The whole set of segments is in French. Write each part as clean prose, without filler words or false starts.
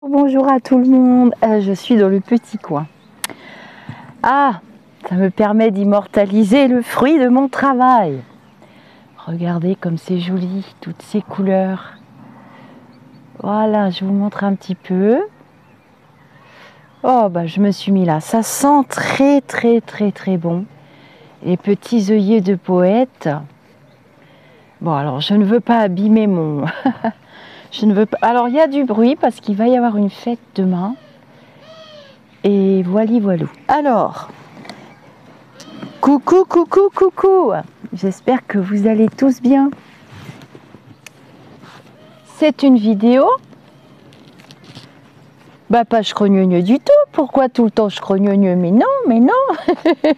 Bonjour à tout le monde, je suis dans le petit coin. Ah, ça me permet d'immortaliser le fruit de mon travail. Regardez comme c'est joli, toutes ces couleurs. Voilà, je vous montre un petit peu. Oh, bah je me suis mis là, ça sent très bon. Les petits œillets de poète. Bon, alors je ne veux pas abîmer mon... je ne veux pas... Alors il y a du bruit parce qu'il va y avoir une fête demain. Et voilou. Alors, coucou. J'espère que vous allez tous bien. C'est une vidéo. Bah pas scrogneux du tout. Pourquoi tout le temps scrogneux? Mais non.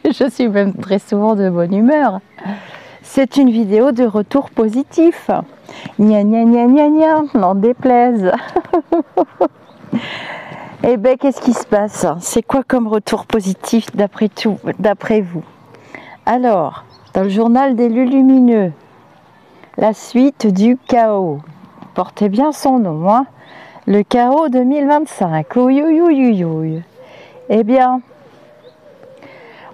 Je suis même très souvent de bonne humeur. C'est une vidéo de retour positif. Gna, n'en déplaise. Eh ben, qu'est-ce qui se passe? C'est quoi comme retour positif d'après vous? Alors, dans le journal des Lumineux, la suite du chaos. Portez bien son nom, hein? Le chaos 2025. Ouïouïouïouïouï. Eh bien,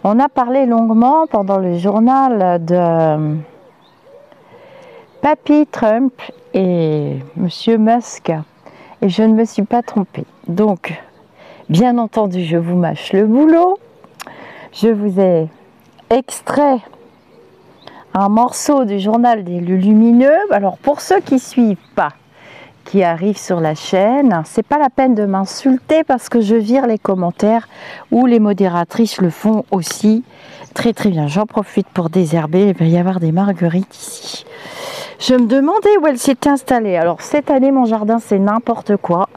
on a parlé longuement pendant le journal de Papy Trump et Monsieur Musk. Et je ne me suis pas trompée. Donc, bien entendu, je vous mâche le boulot. Je vous ai extrait un morceau du journal des Lumineux. Alors, pour ceux qui ne suivent pas, qui arrivent sur la chaîne, c'est pas la peine de m'insulter parce que je vire les commentaires où les modératrices le font aussi très bien. J'en profite pour désherber. Il va y avoir des marguerites ici. Je me demandais où elle s'était installée. Alors cette année, mon jardin, c'est n'importe quoi.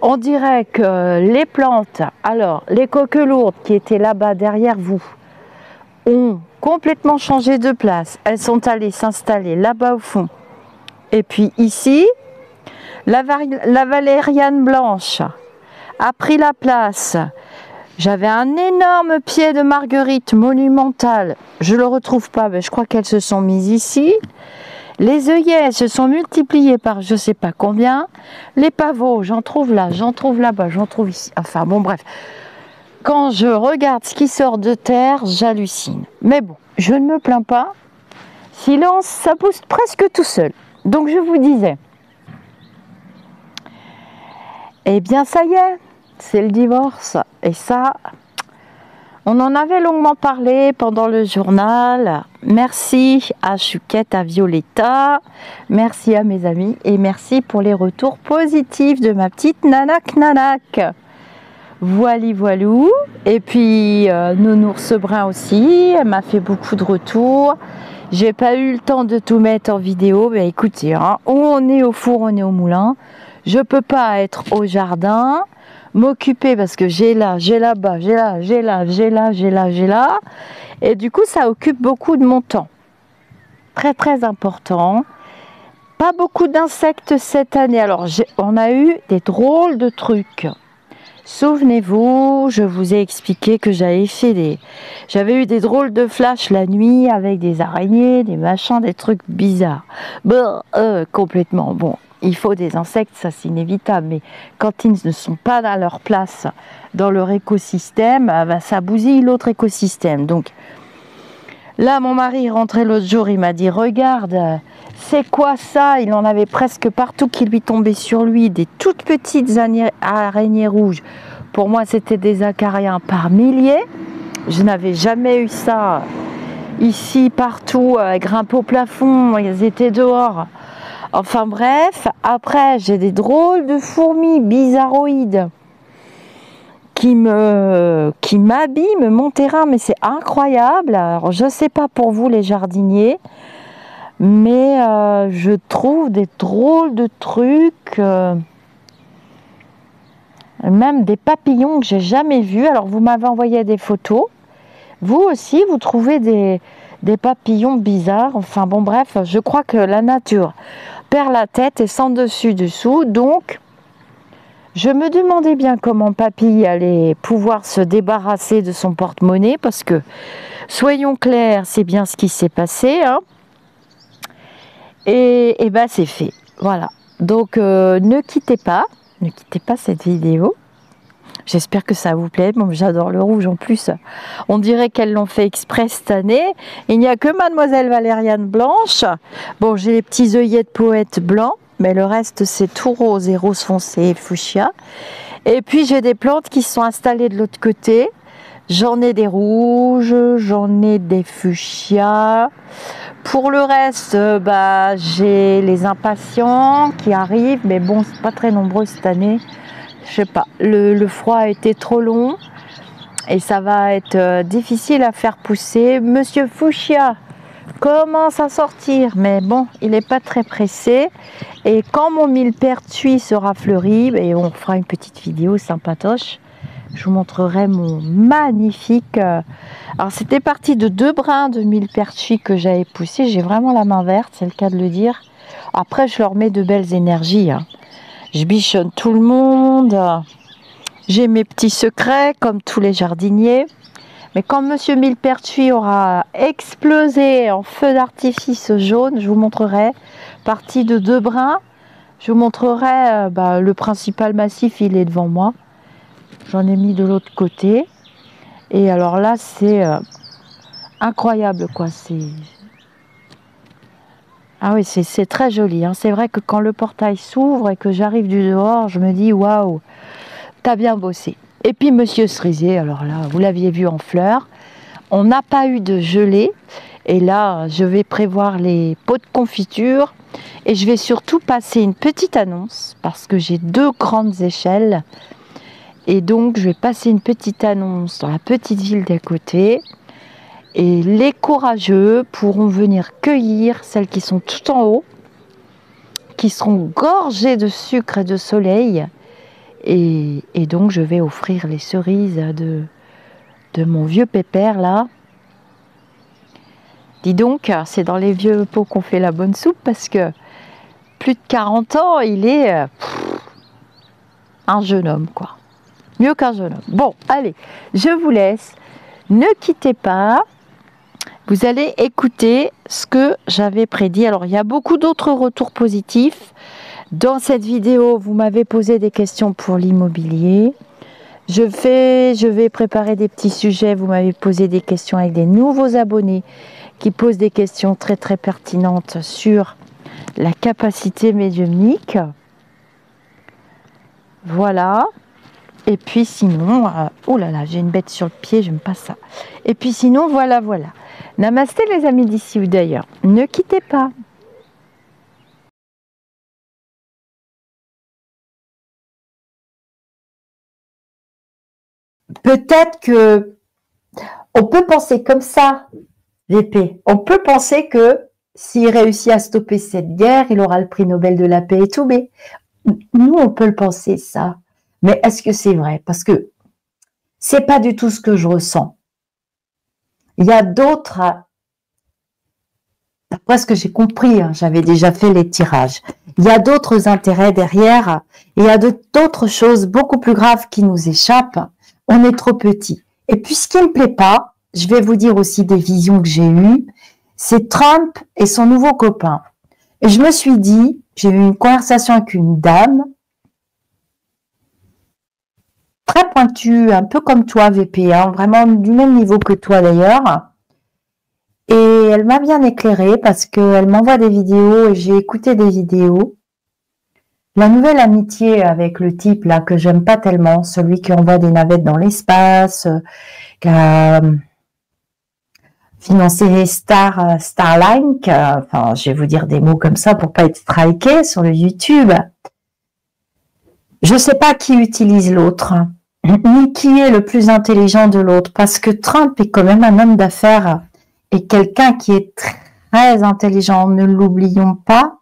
On dirait que les plantes, alors les coquelourdes qui étaient là-bas derrière vous, ont complètement changé de place. Elles sont allées s'installer là-bas au fond. Et puis ici, la valériane blanche a pris la place. J'avais un énorme pied de marguerite monumental. Je ne le retrouve pas, mais je crois qu'elles se sont mises ici. Les œillets se sont multipliés par je ne sais pas combien. Les pavots, j'en trouve là, j'en trouve là-bas, j'en trouve ici. Enfin bon, bref. Quand je regarde ce qui sort de terre, j'hallucine. Mais bon, je ne me plains pas. Silence, ça pousse presque tout seul. Donc je vous disais, eh bien ça y est, c'est le divorce. Et ça, on en avait longuement parlé pendant le journal. Merci à Chuquette, à Violetta, merci à mes amis et merci pour les retours positifs de ma petite nanak. Voilou. Et puis Nounours Brun aussi, elle m'a fait beaucoup de retours. J'ai pas eu le temps de tout mettre en vidéo, mais écoutez, hein, où on est au four, on est au moulin. Je peux pas être au jardin, m'occuper parce que j'ai là. Et du coup, ça occupe beaucoup de mon temps. Très important. Pas beaucoup d'insectes cette année. Alors, on a eu des drôles de trucs. Souvenez-vous, je vous ai expliqué que j'avais eu des drôles de flashs la nuit avec des araignées, des machins, des trucs bizarres. Bon, complètement. Bon, il faut des insectes, ça c'est inévitable, mais quand ils ne sont pas à leur place dans leur écosystème, bah, ça bousille l'autre écosystème. Donc là, mon mari est rentré l'autre jour, il m'a dit, regarde, c'est quoi ça? Il en avait presque partout qui lui tombaient sur lui, des toutes petites araignées rouges. Pour moi, c'était des acariens par milliers. Je n'avais jamais eu ça ici, partout, grimpé au plafond, ils étaient dehors. Enfin bref, après, j'ai des drôles de fourmis bizarroïdes qui m'abîment mon terrain, mais c'est incroyable. Alors, je ne sais pas pour vous les jardiniers, mais je trouve des drôles de trucs, même des papillons que j'ai jamais vus. Alors vous m'avez envoyé des photos. Vous aussi, vous trouvez des papillons bizarres. Enfin bon, bref, je crois que la nature perd la tête et sans dessus-dessous. Donc, je me demandais bien comment Papy allait pouvoir se débarrasser de son porte-monnaie, parce que, soyons clairs, c'est bien ce qui s'est passé, hein. Et ben c'est fait, voilà. Donc ne quittez pas, Ne quittez pas cette vidéo. J'espère que ça vous plaît. Bon, j'adore le rouge en plus. On dirait qu'elles l'ont fait exprès cette année. Il n'y a que Mademoiselle Valériane blanche. Bon, j'ai les petits œillets de poète blancs, mais le reste c'est tout rose et rose foncé et fuchsia. Et puis j'ai des plantes qui sont installées de l'autre côté. J'en ai des rouges, j'en ai des fuchsias. Pour le reste, j'ai les impatients qui arrivent, mais bon, c'est pas très nombreux cette année. Je sais pas, le froid a été trop long et ça va être difficile à faire pousser. Monsieur Fuchsia commence à sortir, mais bon, il n'est pas très pressé. Et quand mon millepertuis sera fleuri, et on fera une petite vidéo sympatoche, je vous montrerai mon magnifique... Alors c'était parti de 2 brins de millepertuis que j'avais poussé. J'ai vraiment la main verte, c'est le cas de le dire. Après, je leur mets de belles énergies, hein. Je bichonne tout le monde. J'ai mes petits secrets, comme tous les jardiniers. Mais quand Monsieur Millepertuis aura explosé en feu d'artifice jaune, je vous montrerai, parti de 2 brins, je vous montrerai le principal massif, il est devant moi. J'en ai mis de l'autre côté. Et alors là, c'est incroyable, quoi. Ah oui, c'est très joli, hein. C'est vrai que quand le portail s'ouvre et que j'arrive du dehors, je me dis waouh, t'as bien bossé. Et puis Monsieur Cerisier, alors là, vous l'aviez vu en fleurs. On n'a pas eu de gelée. Et là, je vais prévoir les pots de confiture. Et je vais surtout passer une petite annonce parce que j'ai 2 grandes échelles. Et donc, je vais passer une petite annonce dans la petite ville d'à côté. Et les courageux pourront venir cueillir celles qui sont tout en haut, qui seront gorgées de sucre et de soleil. Et donc, je vais offrir les cerises de mon vieux pépère, là. Dis donc, c'est dans les vieux pots qu'on fait la bonne soupe, parce que plus de 40 ans, il est un jeune homme, quoi. Mieux qu'un jeune homme. Bon, allez, je vous laisse. Ne quittez pas. Vous allez écouter ce que j'avais prédit. Alors, il y a beaucoup d'autres retours positifs. Dans cette vidéo, vous m'avez posé des questions pour l'immobilier. Je vais préparer des petits sujets. Vous m'avez posé des questions avec des nouveaux abonnés qui posent des questions très très pertinentes sur la capacité médiumnique. Voilà. Et puis sinon, oh là là, j'ai une bête sur le pied, j'aime pas ça. Et puis sinon, voilà. Namasté les amis d'ici ou d'ailleurs. Ne quittez pas. Peut-être que on peut penser comme ça, VP. On peut penser que s'il réussit à stopper cette guerre, il aura le prix Nobel de la paix et tout. Mais nous, on peut le penser ça. Mais est-ce que c'est vrai? Parce que c'est pas du tout ce que je ressens. Il y a d'autres, d'après ce que j'ai compris, hein, j'avais déjà fait les tirages. Il y a d'autres intérêts derrière. Et il y a d'autres choses beaucoup plus graves qui nous échappent. On est trop petit. Et puis, ce qui ne me plaît pas, je vais vous dire aussi des visions que j'ai eues, c'est Trump et son nouveau copain. Et je me suis dit, j'ai eu une conversation avec une dame, très pointue, un peu comme toi, VP, hein, vraiment du même niveau que toi d'ailleurs. Et elle m'a bien éclairée parce qu'elle m'envoie des vidéos et j'ai écouté des vidéos. La nouvelle amitié avec le type là que j'aime pas tellement, celui qui envoie des navettes dans l'espace, qui a financé Starlink, enfin je vais vous dire des mots comme ça pour pas être striké sur le YouTube. Je sais pas qui utilise l'autre, ni qui est le plus intelligent de l'autre, parce que Trump est quand même un homme d'affaires et quelqu'un qui est très intelligent, ne l'oublions pas.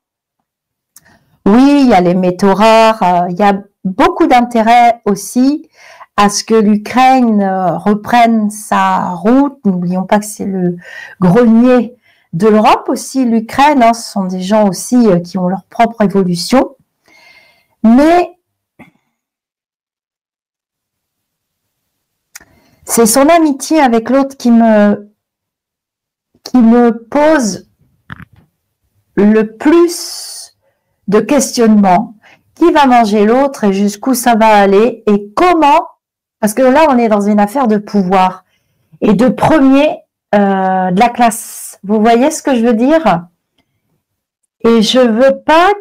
Oui, il y a les métaux rares, il y a beaucoup d'intérêt aussi à ce que l'Ukraine reprenne sa route. N'oublions pas que c'est le grenier de l'Europe aussi, l'Ukraine, hein, ce sont des gens aussi qui ont leur propre évolution. Mais c'est son amitié avec l'autre qui me pose le plus de questionnements, qui va manger l'autre et jusqu'où ça va aller et comment, parce que là, on est dans une affaire de pouvoir et de premier de la classe. Vous voyez ce que je veux dire? Et je veux pas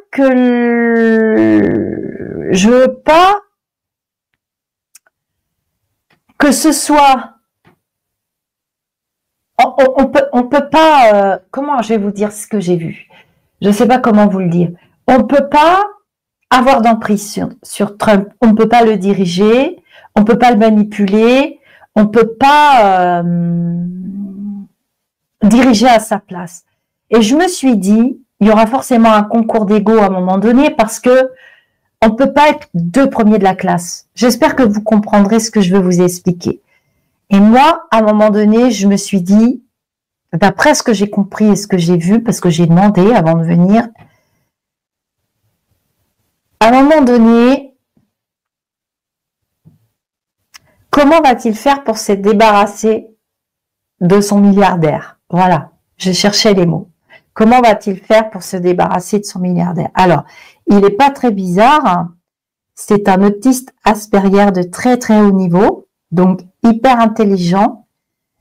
que ce soit, on peut pas, comment je vais vous dire ce que j'ai vu? Je sais pas comment vous le dire. On peut pas avoir d'emprise sur Trump. On ne peut pas le diriger, on ne peut pas le manipuler, on ne peut pas diriger à sa place. Et je me suis dit, il y aura forcément un concours d'ego à un moment donné parce que on ne peut pas être deux premiers de la classe. J'espère que vous comprendrez ce que je veux vous expliquer. Et moi, à un moment donné, je me suis dit, d'après ce que j'ai compris et ce que j'ai vu, parce que j'ai demandé avant de venir, à un moment donné, comment va-t-il faire pour se débarrasser de son milliardaire? Voilà, je cherchais les mots. Comment va-t-il faire pour se débarrasser de son milliardaire? Alors, il n'est pas très bizarre, hein. C'est un autiste Asperger de très très haut niveau, donc hyper intelligent.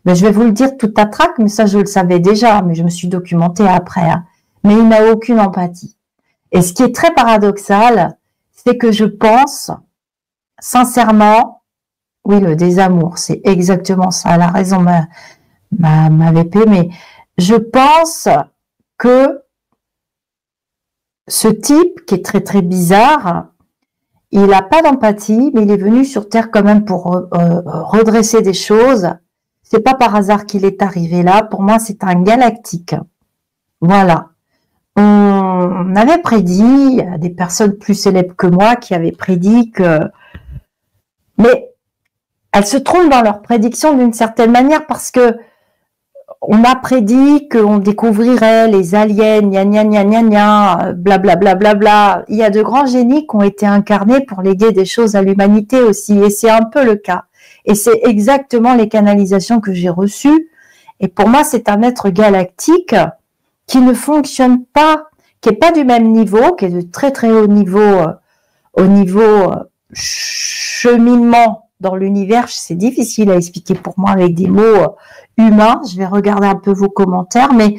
Mais je vais vous le dire tout à trac, mais ça je le savais déjà, mais je me suis documentée après. Hein. Mais il n'a aucune empathie. Et ce qui est très paradoxal, c'est que je pense, sincèrement, oui, le désamour, c'est exactement ça. Elle a raison, ma VP, mais je pense que ce type, qui est très très bizarre, il n'a pas d'empathie, mais il est venu sur Terre quand même pour redresser des choses. C'est pas par hasard qu'il est arrivé là. Pour moi, c'est un galactique. Voilà. On avait prédit, il y a des personnes plus célèbres que moi qui avaient prédit que... Mais elles se trompent dans leurs prédictions d'une certaine manière parce que on a prédit qu'on découvrirait les aliens, gna gna gna gna gna, blablabla. Bla, bla, bla. Il y a de grands génies qui ont été incarnés pour léguer des choses à l'humanité aussi, et c'est un peu le cas. Et c'est exactement les canalisations que j'ai reçues. Et pour moi, c'est un être galactique qui ne fonctionne pas, qui est pas du même niveau, qui est de très très haut niveau cheminement dans l'univers. C'est difficile à expliquer pour moi avec des mots humains. Je vais regarder un peu vos commentaires, mais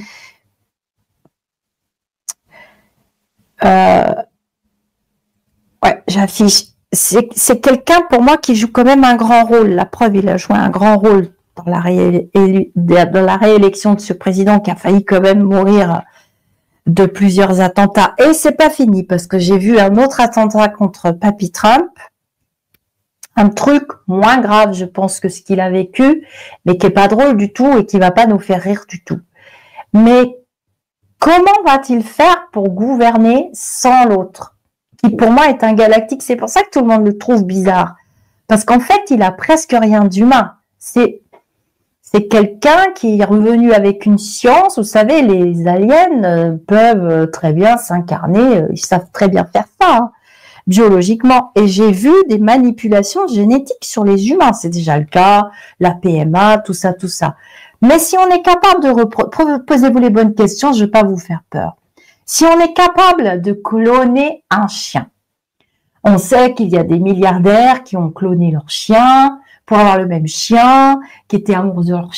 ouais, j'affiche. C'est quelqu'un pour moi qui joue quand même un grand rôle. La preuve, il a joué un grand rôle dans la réélection de ce président qui a failli quand même mourir de plusieurs attentats. Et c'est pas fini parce que j'ai vu un autre attentat contre Papy Trump. Un truc moins grave, je pense, que ce qu'il a vécu, mais qui est pas drôle du tout et qui va pas nous faire rire du tout. Mais comment va-t-il faire pour gouverner sans l'autre, qui pour moi est un galactique? C'est pour ça que tout le monde le trouve bizarre, parce qu'en fait, il a presque rien d'humain. C'est quelqu'un qui est revenu avec une science. Vous savez, les aliens peuvent très bien s'incarner, ils savent très bien faire ça, hein, biologiquement. Et j'ai vu des manipulations génétiques sur les humains. C'est déjà le cas, la PMA, tout ça, tout ça. Mais si on est capable de posez-vous les bonnes questions, je ne vais pas vous faire peur. Si on est capable de cloner un chien, on sait qu'il y a des milliardaires qui ont cloné leur chien pour avoir le même chien, qui étaient amoureux de leur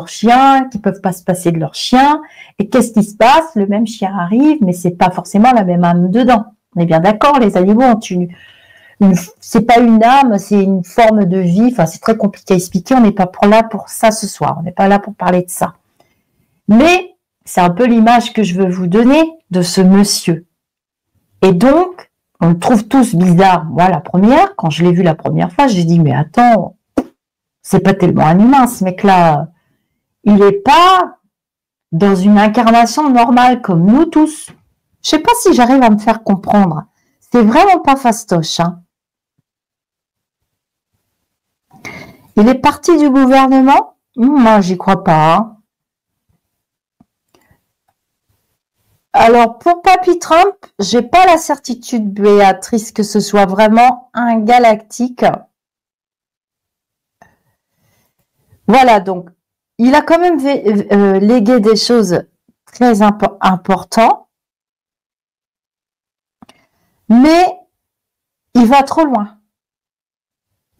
chien, qui peuvent pas se passer de leur chien. Et qu'est-ce qui se passe? Le même chien arrive, mais c'est pas forcément la même âme dedans. On est bien d'accord, les animaux ont c'est pas une âme, c'est une forme de vie. Enfin, c'est très compliqué à expliquer. On n'est pas là pour ça ce soir. On n'est pas là pour parler de ça. Mais c'est un peu l'image que je veux vous donner de ce monsieur. Et donc, on le trouve tous bizarre. Moi, la première, quand je l'ai vu la première fois, j'ai dit, mais attends, c'est pas tellement un humain, ce mec-là. Il est pas dans une incarnation normale comme nous tous. Je sais pas si j'arrive à me faire comprendre. C'est vraiment pas fastoche, hein. Il est parti du gouvernement? Moi, j'y crois pas, hein. Alors, pour Papy Trump, j'ai pas la certitude, Béatrice, que ce soit vraiment un galactique. Voilà, donc, il a quand même légué des choses très importantes. Mais il va trop loin.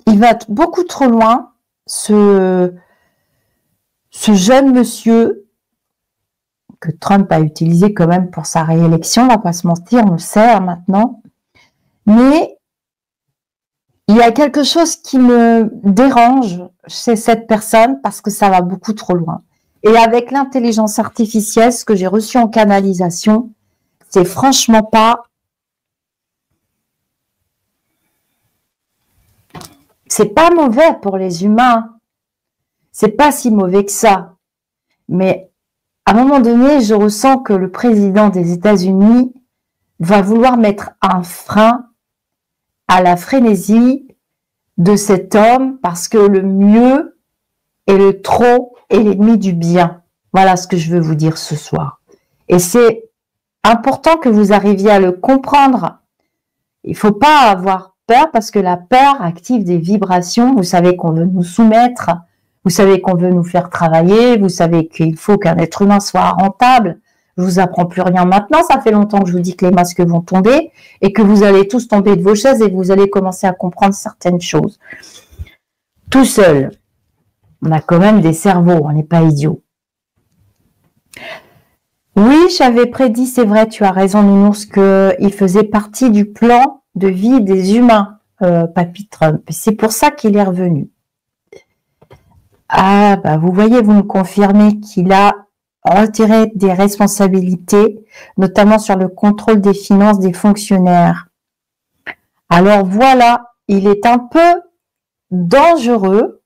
Il va beaucoup trop loin, ce jeune monsieur que Trump a utilisé quand même pour sa réélection, on va pas se mentir, on le sait maintenant. Mais il y a quelque chose qui me dérange chez cette personne parce que ça va beaucoup trop loin. Et avec l'intelligence artificielle, ce que j'ai reçu en canalisation, c'est franchement pas... C'est pas mauvais pour les humains. C'est pas si mauvais que ça. Mais à un moment donné, je ressens que le président des États-Unis va vouloir mettre un frein à la frénésie de cet homme parce que le mieux et le trop est l'ennemi du bien. Voilà ce que je veux vous dire ce soir. Et c'est important que vous arriviez à le comprendre. Il ne faut pas avoir peur parce que la peur active des vibrations. Vous savez qu'on veut nous soumettre, vous savez qu'on veut nous faire travailler, vous savez qu'il faut qu'un être humain soit rentable. Je vous apprends plus rien maintenant, ça fait longtemps que je vous dis que les masques vont tomber et que vous allez tous tomber de vos chaises et que vous allez commencer à comprendre certaines choses. Tout seul, on a quand même des cerveaux, on n'est pas idiots. Oui, j'avais prédit, c'est vrai, tu as raison Nounours, qu'il faisait partie du plan de vie des humains, Papy Trump. C'est pour ça qu'il est revenu. Ah, bah vous voyez, vous me confirmez qu'il a retiré des responsabilités, notamment sur le contrôle des finances des fonctionnaires. Alors voilà, il est un peu dangereux,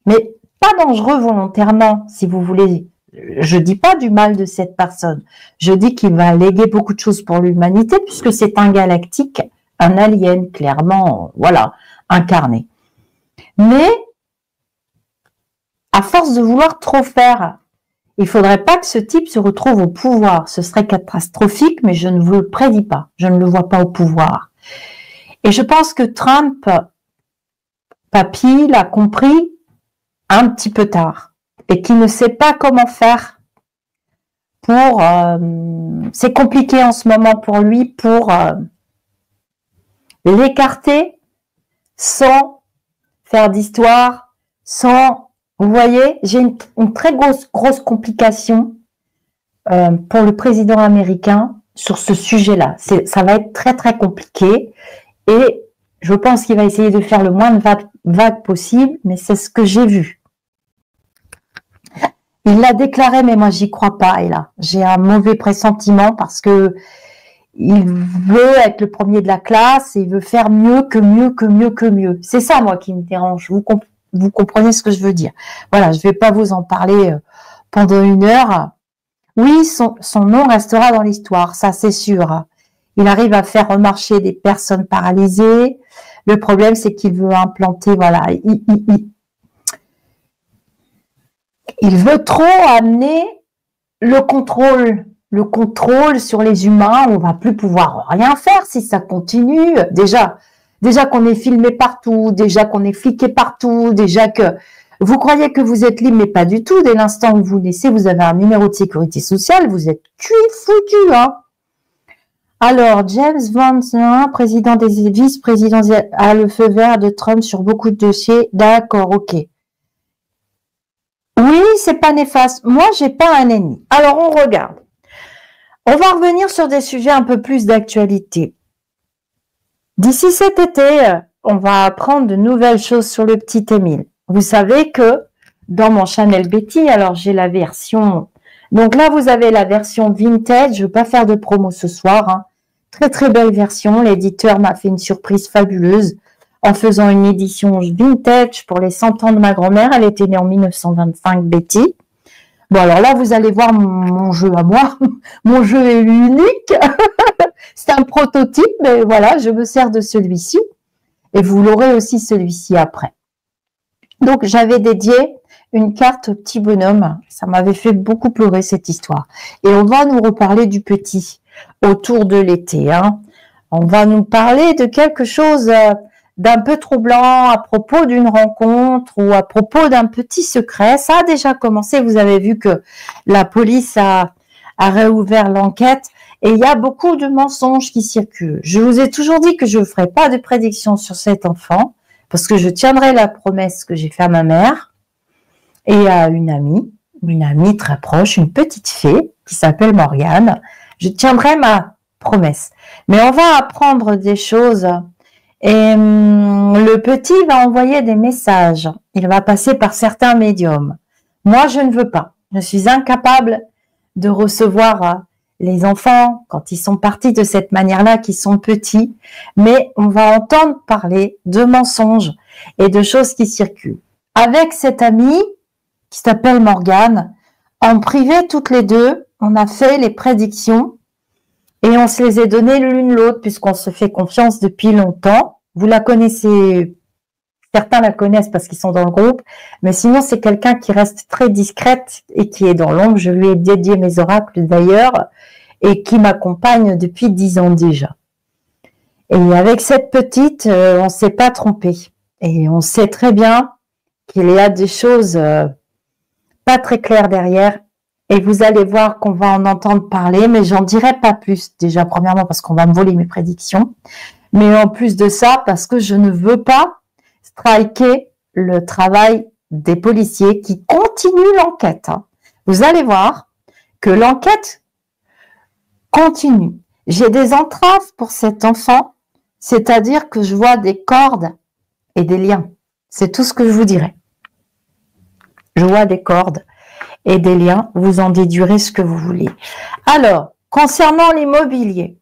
mais pas dangereux volontairement, si vous voulez. Je dis pas du mal de cette personne. Je dis qu'il va léguer beaucoup de choses pour l'humanité, puisque c'est un galactique, un alien, clairement, voilà, incarné. Mais, à force de vouloir trop faire, il faudrait pas que ce type se retrouve au pouvoir. Ce serait catastrophique, mais je ne vous le prédis pas. Je ne le vois pas au pouvoir. Et je pense que Trump, Papy, l'a compris un petit peu tard. Et qu'il ne sait pas comment faire pour... c'est compliqué en ce moment pour lui, pour l'écarter sans faire d'histoire, sans... Vous voyez, j'ai une très grosse complication pour le président américain sur ce sujet-là. Ça va être très très compliqué et je pense qu'il va essayer de faire le moins de vagues possible, mais c'est ce que j'ai vu. Il l'a déclaré, mais moi j'y crois pas. Et là, j'ai un mauvais pressentiment parce que il veut être le premier de la classe et il veut faire mieux que mieux que mieux que mieux. C'est ça, moi, qui me dérange. Vous comprenez ce que je veux dire. Voilà, je vais pas vous en parler pendant 1 heure. Oui, son nom restera dans l'histoire, ça c'est sûr. Il arrive à faire remarcher des personnes paralysées. Le problème, c'est qu'il veut implanter, voilà, il veut trop amener le contrôle sur les humains. On va plus pouvoir rien faire si ça continue. Déjà qu'on est filmé partout, déjà qu'on est fliqué partout, déjà que vous croyez que vous êtes libre, mais pas du tout. Dès l'instant où vous naissez, vous avez un numéro de sécurité sociale, vous êtes foutu, hein. Alors, James Vance, président des vice-présidents, a le feu vert de Trump sur beaucoup de dossiers. D'accord, ok. Oui, c'est pas néfaste. Moi, j'ai pas un ennemi. Alors, on regarde. On va revenir sur des sujets un peu plus d'actualité. D'ici cet été, on va apprendre de nouvelles choses sur le petit Émile. Vous savez que dans mon Chanel Betty, alors j'ai la version... Donc là, vous avez la version vintage. Je ne vais pas faire de promo ce soir, hein. Très, très belle version. L'éditeur m'a fait une surprise fabuleuse en faisant une édition vintage pour les 100 ans de ma grand-mère. Elle était née en 1925, Betty. Bon, alors là, vous allez voir mon jeu à moi. Mon jeu est unique. C'est un prototype, mais voilà, je me sers de celui-ci. Et vous l'aurez aussi celui-ci après. Donc, j'avais dédié une carte au petit bonhomme. Ça m'avait fait beaucoup pleurer, cette histoire. Et on va nous reparler du petit autour de l'été, hein. On va nous parler de quelque chose d'un peu troublant à propos d'une rencontre ou à propos d'un petit secret. Ça a déjà commencé. Vous avez vu que la police a réouvert l'enquête. Et il y a beaucoup de mensonges qui circulent. Je vous ai toujours dit que je ne ferai pas de prédiction sur cet enfant, parce que je tiendrai la promesse que j'ai faite à ma mère et à une amie très proche, une petite fée qui s'appelle Morgane. Je tiendrai ma promesse. Mais on va apprendre des choses et le petit va envoyer des messages. Il va passer par certains médiums. Moi, je ne veux pas. Je suis incapable de recevoir les enfants quand ils sont partis de cette manière-là, qui sont petits. Mais on va entendre parler de mensonges et de choses qui circulent. Avec cette amie qui s'appelle Morgane, en privé toutes les deux, on a fait les prédictions et on se les a données l'une l'autre puisqu'on se fait confiance depuis longtemps. Vous la connaissez, certains la connaissent parce qu'ils sont dans le groupe, mais sinon c'est quelqu'un qui reste très discrète et qui est dans l'ombre. Je lui ai dédié mes oracles d'ailleurs et qui m'accompagne depuis 10 ans déjà. Et avec cette petite, on ne s'est pas trompé. Et on sait très bien qu'il y a des choses pas très claires derrière. Et vous allez voir qu'on va en entendre parler, mais j'en dirai pas plus. Déjà, premièrement, parce qu'on va me voler mes prédictions. Mais en plus de ça, parce que je ne veux pas striker le travail des policiers qui continuent l'enquête. Vous allez voir que l'enquête continue. J'ai des entraves pour cet enfant, c'est-à-dire que je vois des cordes et des liens. C'est tout ce que je vous dirai. Je vois des cordes et des liens, vous en déduirez ce que vous voulez. Alors, concernant l'immobilier,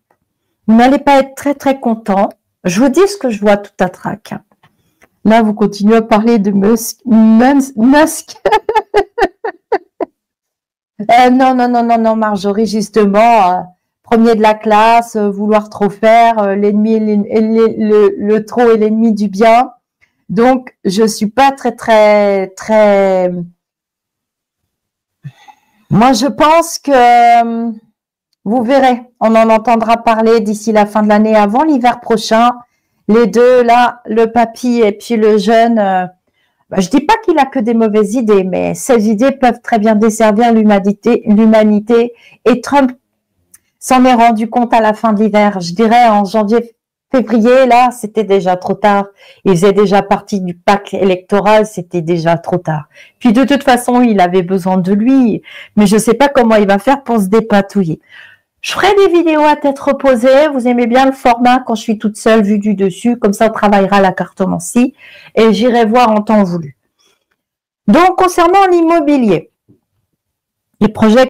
vous n'allez pas être très très content. Je vous dis ce que je vois tout à trac. Là, vous continuez à parler de Musk. Non, Marjorie, justement, premier de la classe, vouloir trop faire, l'ennemi, le trop est l'ennemi du bien. Donc, je suis pas très. Moi, je pense que vous verrez, on en entendra parler d'ici la fin de l'année, avant l'hiver prochain. Les deux, là, le papy et puis le jeune, je dis pas qu'il a que des mauvaises idées, mais ces idées peuvent très bien desservir l'humanité. Et Trump s'en est rendu compte à la fin de l'hiver. Je dirais en janvier, février, là, c'était déjà trop tard. Il faisait déjà partie du pacte électoral, c'était déjà trop tard. Puis de toute façon, il avait besoin de lui, mais je sais pas comment il va faire pour se dépatouiller. Je ferai des vidéos à tête reposée. Vous aimez bien le format quand je suis toute seule, vue du dessus. Comme ça, on travaillera la cartomancie et j'irai voir en temps voulu. Donc, concernant l'immobilier, les projets